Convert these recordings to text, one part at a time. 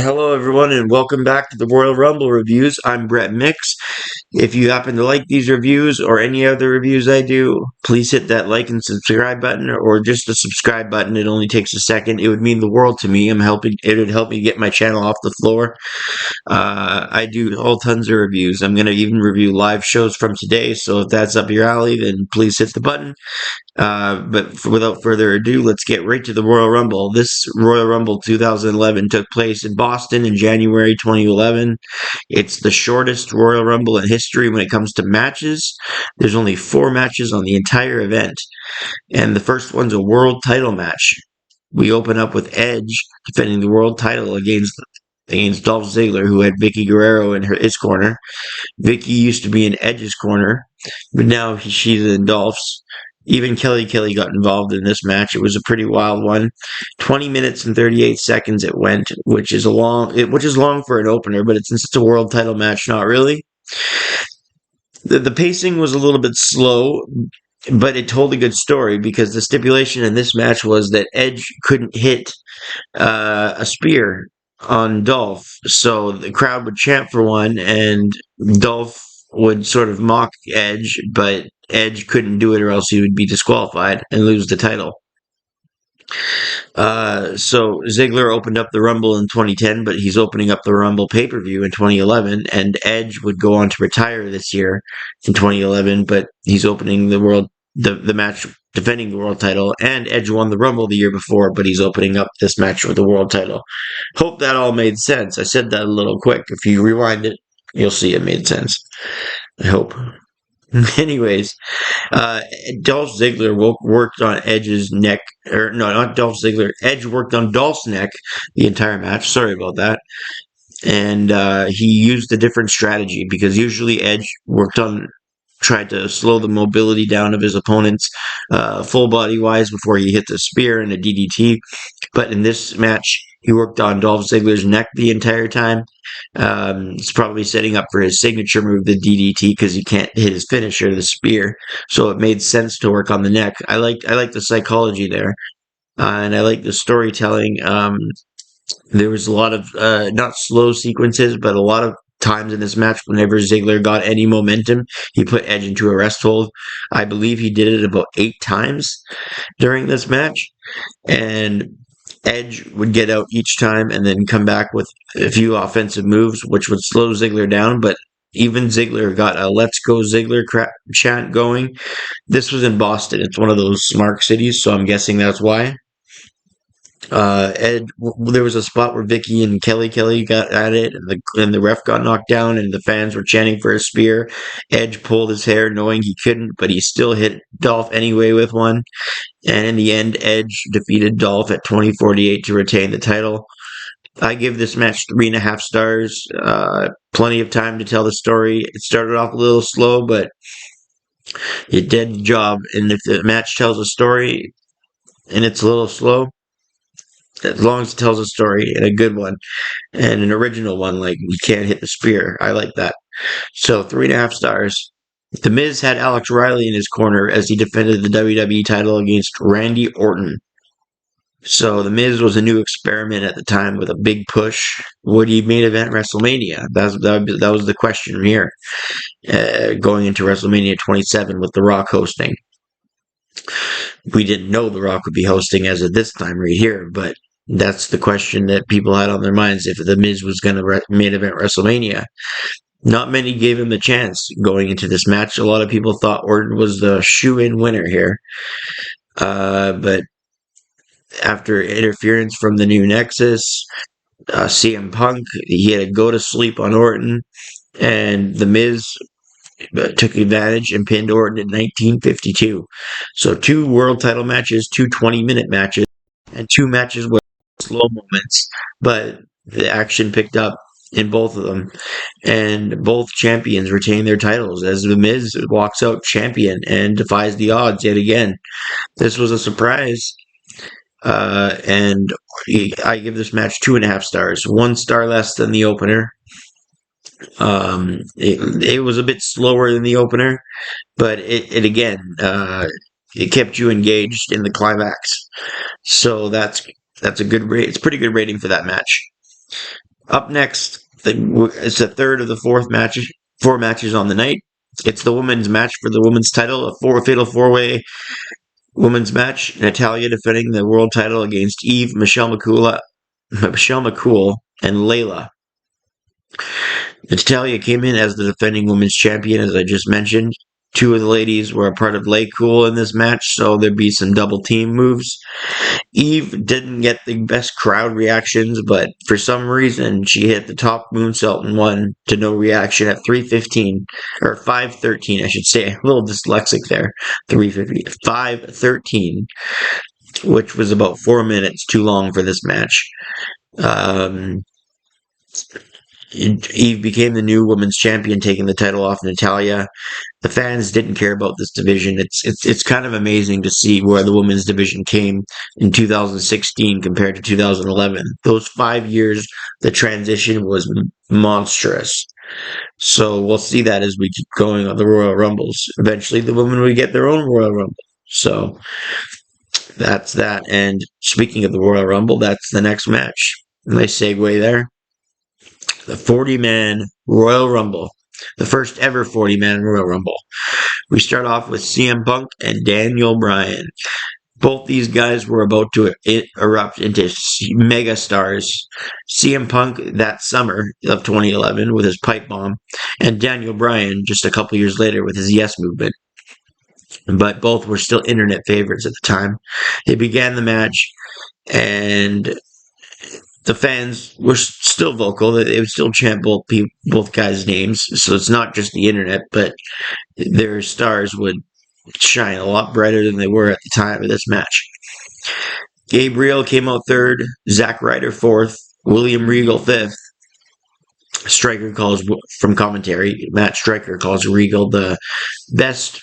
Hello, everyone, and welcome back to the Royal Rumble reviews. I'm Brett Mix. If you happen to like these reviews or any other reviews I do, please hit that like and subscribe button, or just the subscribe button. It only takes a second. It would mean the world to me. It would help me get my channel off the floor. I do all tons of reviews. I'm going to even review live shows from today. So if that's up your alley, then please hit the button. Without further ado, let's get right to the Royal Rumble. This Royal Rumble 2011 took place in Boston in January 2011. It's the shortest Royal Rumble in history when it comes to matches. There's only 4 matches on the entire event, and the first one's a world title match. We open up with Edge defending the world title against Dolph Ziggler, who had Vicky Guerrero in his corner. Vicky used to be in Edge's corner, but now she's in Dolph's. Even Kelly got involved in this match. It was a pretty wild one. 20 minutes and 38 seconds it went, which is long for an opener, but since it's a world title match, not really. The pacing was a little bit slow, but it told a good story because the stipulation in this match was that Edge couldn't hit a spear on Dolph, so the crowd would chant for one, and Dolph would sort of mock Edge, but Edge couldn't do it or else he would be disqualified and lose the title. So Ziggler opened up the Rumble in 2010, but he's opening up the Rumble pay-per-view in 2011, and Edge would go on to retire this year in 2011, but he's opening the match defending the world title, and Edge won the Rumble the year before, but he's opening up this match with the world title. Hope that all made sense. I said that a little quick. If you rewind it, you'll see it made sense. I hope. Anyways, Dolph Ziggler worked on Edge's neck, or no, not Dolph Ziggler. Edge worked on Dolph's neck the entire match. Sorry about that. And he used a different strategy because usually Edge tried to slow the mobility down of his opponents full body wise before he hit the spear and a DDT. But in this match, he worked on Dolph Ziggler's neck the entire time. He's probably setting up for his signature move, the DDT, because he can't hit his finisher, the spear. So it made sense to work on the neck. I like the psychology there, and I like the storytelling. There was a lot of not slow sequences, but a lot of times in this match, whenever Ziggler got any momentum, he put Edge into a rest hold. I believe he did it about 8 times during this match, and Edge would get out each time and then come back with a few offensive moves, which would slow Ziggler down. But even Ziggler got a "Let's Go Ziggler" chant going. This was in Boston. It's one of those smart cities, so I'm guessing that's why. There was a spot where Vicky and Kelly got at it, and the ref got knocked down, and the fans were chanting for a spear. Edge pulled his hair, knowing he couldn't, but he still hit Dolph anyway with one. And in the end, Edge defeated Dolph at 20:48 to retain the title. I give this match 3.5 stars. Plenty of time to tell the story. It started off a little slow, but it did the job. And if the match tells a story and it's a little slow, as long as it tells a story and a good one and an original one, like you can't hit the spear, I like that. So 3.5 stars. The Miz had Alex Riley in his corner as he defended the WWE title against Randy Orton. So The Miz was a new experiment at the time with a big push. Would he main event WrestleMania? That was the question here, going into WrestleMania 27 with The Rock hosting. We didn't know The Rock would be hosting as of this time right here, but that's the question that people had on their minds if The Miz was going to main event WrestleMania. Not many gave him the chance going into this match. A lot of people thought Orton was the shoe-in winner here. But after interference from the new Nexus, CM Punk, he had to go to sleep on Orton, and The Miz took advantage and pinned Orton in 1952. So 2 world title matches, 2 20-minute matches, and 2 matches with slow moments, but the action picked up in both of them, and both champions retain their titles as The Miz walks out champion and defies the odds yet again. This was a surprise, and I give this match 2.5 stars, 1 star less than the opener. It was a bit slower than the opener, but it again, it kept you engaged in the climax. So that's a good rate. It's a pretty good rating for that match. Up next, it's the third of the four matches on the night. It's the women's match for the women's title, a fatal four-way women's match. Natalya defending the world title against Eve, Michelle McCool, and Layla. Natalya came in as the defending women's champion, as I just mentioned. Two of the ladies were a part of Lay Cool in this match, so there'd be some double team moves. Eve didn't get the best crowd reactions, but for some reason she hit the top moonsault and won to no reaction at 3:15 or 5:13, I should say. A little dyslexic there. 3:50, 5:13, which was about 4 minutes too long for this match. Eve became the new women's champion, taking the title off Natalya. The fans didn't care about this division. It's kind of amazing to see where the women's division came in 2016 compared to 2011. Those 5 years, the transition was monstrous. So we'll see that as we keep going on the Royal Rumbles. Eventually, the women will get their own Royal Rumble. So that's that. And speaking of the Royal Rumble, that's the next match. Nice segue there. The 40-man Royal Rumble. The first ever 40-man Royal Rumble. We start off with CM Punk and Daniel Bryan. Both these guys were about to erupt into mega stars. CM Punk that summer of 2011 with his pipe bomb, and Daniel Bryan just a couple years later with his Yes movement. But both were still internet favorites at the time. They began the match, and the fans were still vocal. They would still chant both guys' names. So it's not just the internet, but their stars would shine a lot brighter than they were at the time of this match. Gabriel came out third, Zack Ryder fourth, William Regal fifth. Stryker calls from commentary. Matt Stryker calls Regal the best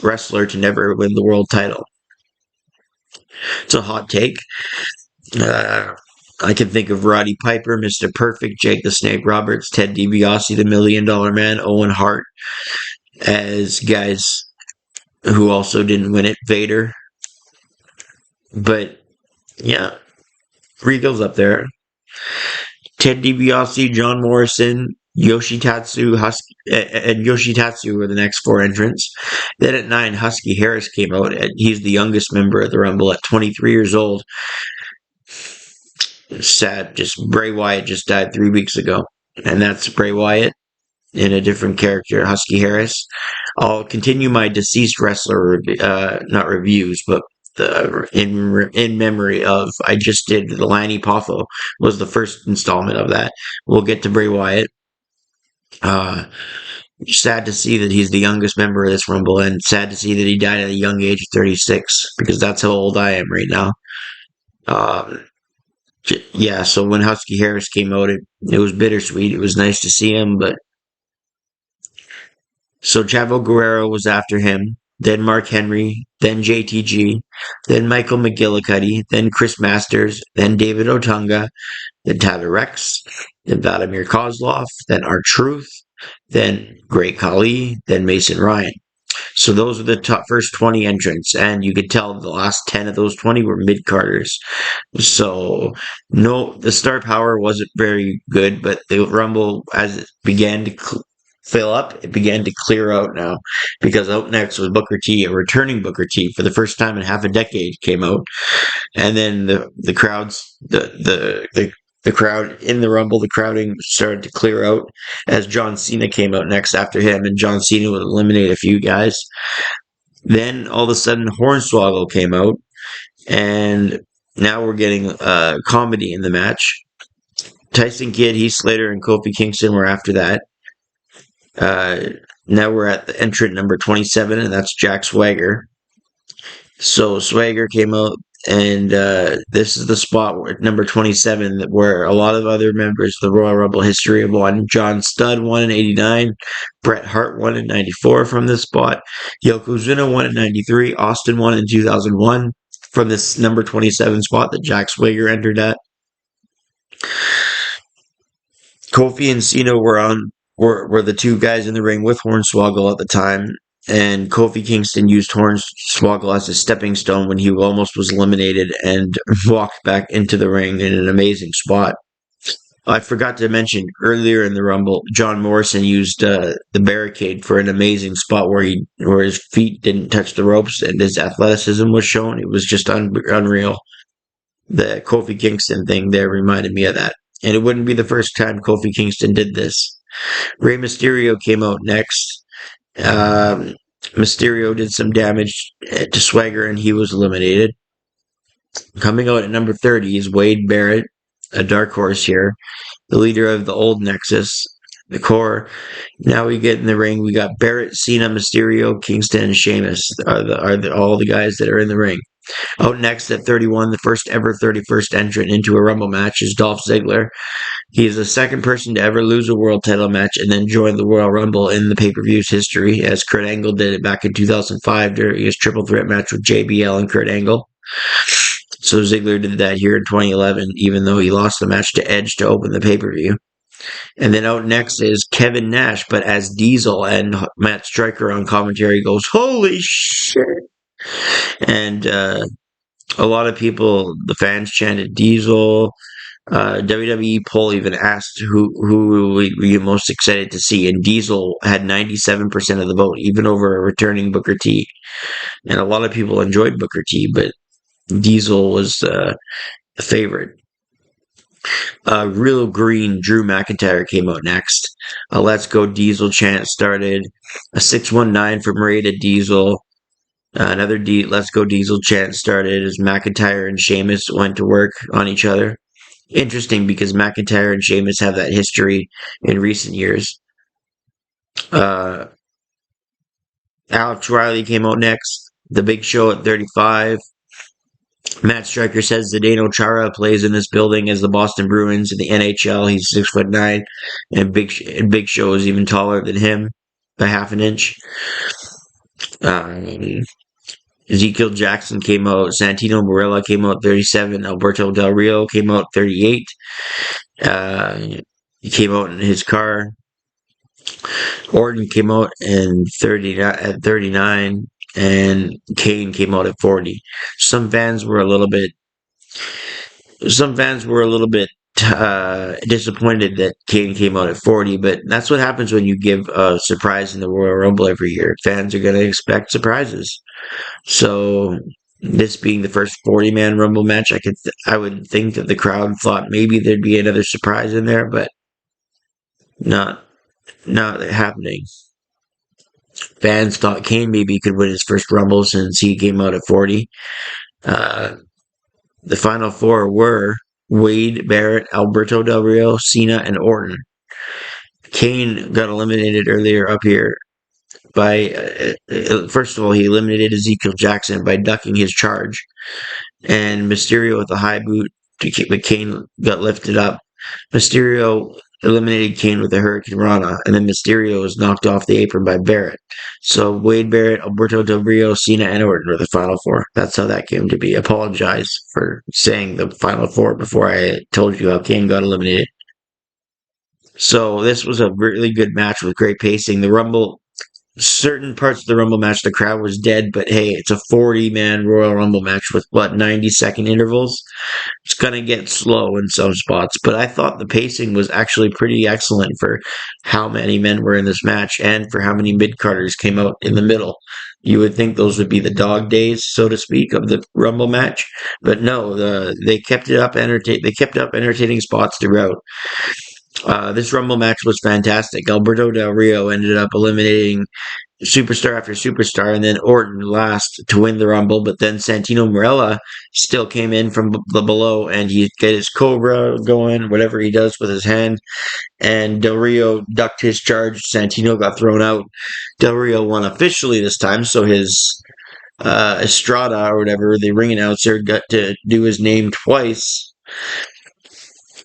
wrestler to never win the world title. It's a hot take. I can think of Roddy Piper, Mr. Perfect, Jake the Snake Roberts, Ted DiBiase, the $1 Million Man, Owen Hart as guys who also didn't win it, Vader. But yeah, Regal's up there. Ted DiBiase, John Morrison, Yoshitatsu were the next four entrants. Then at 9, Husky Harris came out. He's the youngest member of the Rumble at 23 years old. Sad, just Bray Wyatt just died 3 weeks ago. And that's Bray Wyatt in a different character, Husky Harris. I'll continue my deceased wrestler, not reviews, but in memory of, I just did the Lanny Poffo was the first installment of that. We'll get to Bray Wyatt. Sad to see that he's the youngest member of this Rumble, and sad to see that he died at a young age of 36, because that's how old I am right now. Yeah, so when Husky Harris came out, it was bittersweet. It was nice to see him, but so Chavo Guerrero was after him, then Mark Henry, then JTG, then Michael McGillicuddy, then Chris Masters, then David Otunga, then Tyler Rex, then Vladimir Kozlov, then R-Truth, then Great Khali, then Mason Ryan. So those are the first 20 entrants, and you could tell the last 10 of those 20 were mid-carders. So no, the star power wasn't very good, but the Rumble, as it began to fill up, it began to clear out now, because out next was Booker T, a returning Booker T for the first time in half a decade came out, and then the crowd in the Rumble, the crowding started to clear out as John Cena came out next after him, and John Cena would eliminate a few guys. Then all of a sudden Hornswoggle came out, and now we're getting comedy in the match. Tyson Kidd, Heath Slater, and Kofi Kingston were after that. Now we're at the entrant number 27, and that's Jack Swagger. So Swagger came out, and this is the spot where number 27, where a lot of other members of the Royal Rumble history have won. John Studd won in 89, Bret Hart won in 94 from this spot, Yokozuna won in 93, Austin won in 2001 from this number 27 spot that Jack Swagger entered at. Kofi and Cena were the two guys in the ring with Hornswoggle at the time, and Kofi Kingston used Hornswoggle as a stepping stone when he almost was eliminated and walked back into the ring in an amazing spot. I forgot to mention earlier in the Rumble, John Morrison used the barricade for an amazing spot where his feet didn't touch the ropes and his athleticism was shown. It was just unreal. The Kofi Kingston thing there reminded me of that. And it wouldn't be the first time Kofi Kingston did this. Rey Mysterio came out next. Um, Mysterio did some damage to Swagger and he was eliminated. Coming out at number 30 is Wade Barrett, a dark horse here, the leader of the old Nexus, the core. Now we get in the ring. We got Barrett, Cena, Mysterio, Kingston, and Sheamus are all the guys that are in the ring. Out next at 31, the first ever 31st entrant into a Rumble match is Dolph Ziggler. He is the second person to ever lose a world title match and then join the Royal Rumble in the pay-per-view's history, as Kurt Angle did it back in 2005 during his triple threat match with JBL and Kurt Angle. So Ziggler did that here in 2011, even though he lost the match to Edge to open the pay-per-view. And then out next is Kevin Nash, but as Diesel, and Matt Striker on commentary goes, "Holy shit!" And a lot of people, the fans chanted Diesel. WWE poll even asked who were you most excited to see, and Diesel had 97% of the vote, even over a returning Booker T. And a lot of people enjoyed Booker T, but Diesel was the favorite. Real Green Drew McIntyre came out next. A Let's Go Diesel chant started. A 619 from Ray to Diesel. Another Let's Go Diesel chant started as McIntyre and Sheamus went to work on each other. Interesting because McIntyre and Sheamus have that history in recent years. Alex Riley came out next. The Big Show at 35. Matt Striker says Zdeno Chara plays in this building as the Boston Bruins in the NHL. He's 6'9", and Big Show is even taller than him by half an inch. Ezekiel Jackson came out. Santino Marella came out 37. Alberto Del Rio came out 38. He came out in his car. Orton came out in 39, and Kane came out at 40. Some fans were a little bit disappointed that Kane came out at 40, but that's what happens when you give a surprise in the Royal Rumble every year. Fans are going to expect surprises. So this being the first 40-man Rumble match, I would think that the crowd thought maybe there'd be another surprise in there, but not happening. Fans thought Kane maybe could win his first Rumble since he came out at 40. The final four were Wade, Barrett, Alberto Del Rio, Cena, and Orton. Kane got eliminated earlier up here by, first of all, he eliminated Ezekiel Jackson by ducking his charge. And Mysterio with a high boot, but Kane got lifted up. Mysterio eliminated Kane with a Hurricane Rana, and then Mysterio was knocked off the apron by Barrett. So Wade Barrett, Alberto Del Rio, Cena, and Orton were the final four. That's how that came to be. Apologize for saying the final four before I told you how Kane got eliminated. So this was a really good match with great pacing. The Rumble, certain parts of the Rumble match, the crowd was dead, but hey, it's a 40-man Royal Rumble match with, 90-second intervals? It's going to get slow in some spots, but I thought the pacing was actually pretty excellent for how many men were in this match and for how many mid-carders came out in the middle. You would think those would be the dog days, so to speak, of the Rumble match, but no, they kept up entertaining spots throughout. This Rumble match was fantastic. Alberto Del Rio ended up eliminating superstar after superstar, and then Orton last to win the Rumble, but then Santino Marella still came in from the below, and he got his Cobra going, whatever he does with his hand, and Del Rio ducked his charge. Santino got thrown out. Del Rio won officially this time, so his Estrada, or whatever, the ring announcer, got to do his name twice.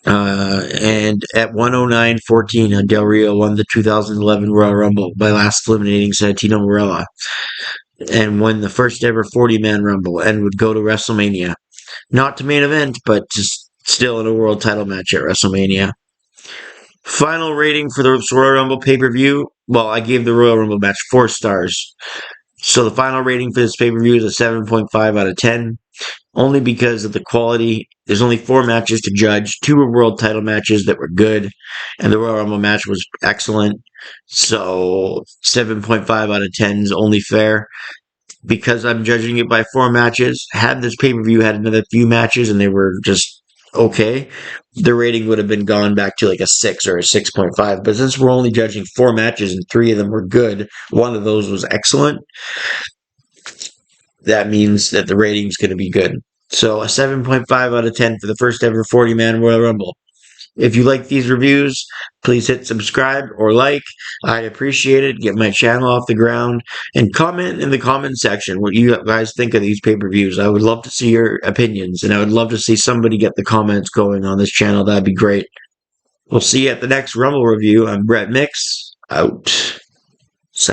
And at 109.14, Del Rio won the 2011 Royal Rumble by last eliminating Santino Marella, and won the first ever 40-man Rumble, and would go to WrestleMania. Not to main event, but just still in a world title match at WrestleMania. Final rating for the Royal Rumble pay-per-view, well, I gave the Royal Rumble match 4 stars. So the final rating for this pay-per-view is a 7.5 out of 10. only because of the quality. There's only 4 matches to judge. 2 were world title matches that were good, and the Royal Rumble match was excellent. So 7.5 out of 10 is only fair. Because I'm judging it by 4 matches, had this pay-per-view had another few matches and they were just okay, the rating would have been gone back to like a 6 or a 6.5. But since we're only judging 4 matches and 3 of them were good, one of those was excellent, that means that the rating's going to be good. So a 7.5 out of 10 for the first ever 40-man Royal Rumble. If you like these reviews, please hit subscribe or like. I'd appreciate it. Get my channel off the ground. And comment in the comment section what you guys think of these pay-per-views. I would love to see your opinions, and I would love to see somebody get the comments going on this channel. That'd be great. We'll see you at the next Rumble review. I'm Brett Mix. Out.